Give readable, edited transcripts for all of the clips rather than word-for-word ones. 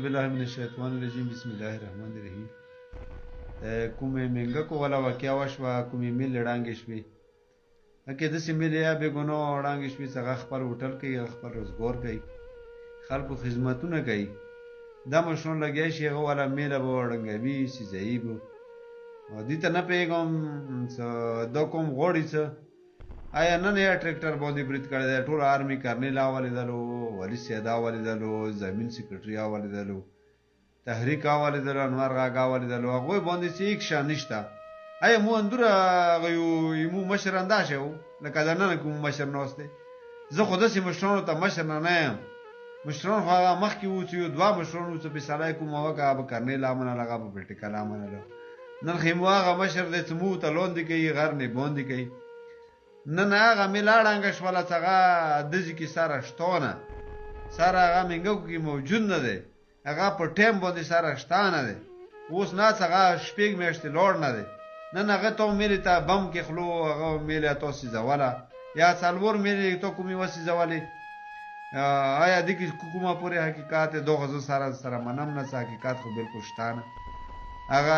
بالله من الشیطان الرجیم بسم الله الرحمن الرحیم کومې منګکو والا واقعه وشوه کومې میل ړانګې شوې هکې داسې میل یا بېګناه ړانګې شوې چې هغه خپل هوټل کوي هغه خپل روزګار کوي خلکو خدمتونه کوي دا مشرون لګیا شي هغه والا میله به ړنګوي سیزایي به دې ته نه پوهېږم دا کوم غواړي څه آیا نن یا ټریکټر باندې برید کړی دی ټول آرمي کرنیل اولېدلو والي سیده اولېدلو زمین سیکرټري اولېدلو تحریک اولېدلو انور غاګ اولېدلو هغوی باندې څه هېڅ شی نشته آیا مو اندوره هغه یمو مشر انداشه و لکه د نن کوم مشر ناست دی زه خو داسې مشرانو ته مشر نه یم مشران خو هغه مخکې وو چې یو دوه مشران وو چې فیصله یې کومه وکړه هغه به کرنیل امنله هغه به پلټیکل امنله نن خو یمو هغه مشر دی چې مو ته لاندې کوي غر نه باندې کوي نن هغه میله ړانګه شوله چې هغه دزي کې سره شته نه سره هغه منګکو کې موجود نه دی هغه په ټایم باندې سره شته نه دی اوس نه هغه شپږ میاشتې لاړ نه دی نن هغه ته میلې ته بم کې خلو هغه میلې ته سیزوله یا څلور میلې ته کومې وسیزولې آیا دې کې کومه پورې حقیقت دی دغه زه سره منم نه څه حقیقت خو بالکل شته نه هغه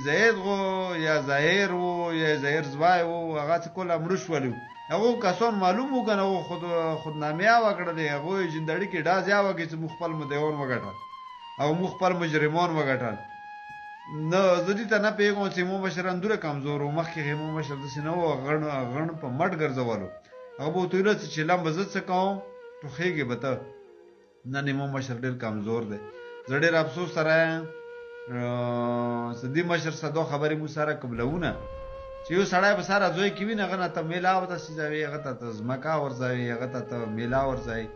زید وو یا ظاهر وو یا ظاهر زوای وو هغه چې کله مړه شولو هغو کسان معلوم وو که نه خودنامې یې وکړلې هغوی جندړي کې ډاز یې وکړې چې موږ خپل مدعیان وګټل او موږ خپل مجرمان وګټل نه زه دې ته نه پوهېږم چې مو مشر اندوره کمزور و مخکې مو مشر داسې نه وو غڼ په مټ ګرځولو هغه به ورته ویله چې لم به زه څه کوم ټوخېږې به ته نن مو مشر ډېر کمزور دی زه ډېر افسوس سره یم دې مشر څه دا خبرې مو سره قبلونه چې یو سړی به سره زوی کې وي نه هغه نه ته میله ورته سیځوي هغه ته ته ځمکه ورځوي هغه ته میله ورځوي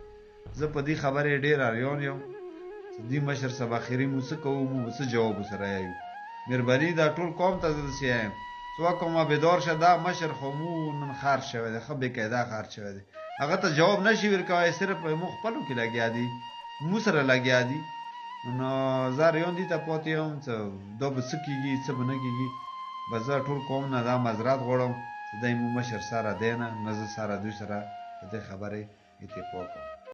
زه په دې خبرې ډېر اریان یم چې دې مشر صاحب اخري مو څه کوو مو څه جواب ورسره یو مهرباني دا ټول قوم ته زه داسې یم څه وکړم بیدار شه دا مشر خو مو نن خارج شوی دی ښه بېقاعده خارج شوی دی هغه ته جواب نشي ورکوی صرف مو خپلو کې لګیا دي مو سره لګیا دي نو زه اریان دې ته پاتې یم چې دا به څه کېږي څه به نه کېږي به زه ټول قوم نه دا معذرت غواړم چې دی مو مشر سره دی نه زه سره دوی سره په دې خبرې اتفاق کوم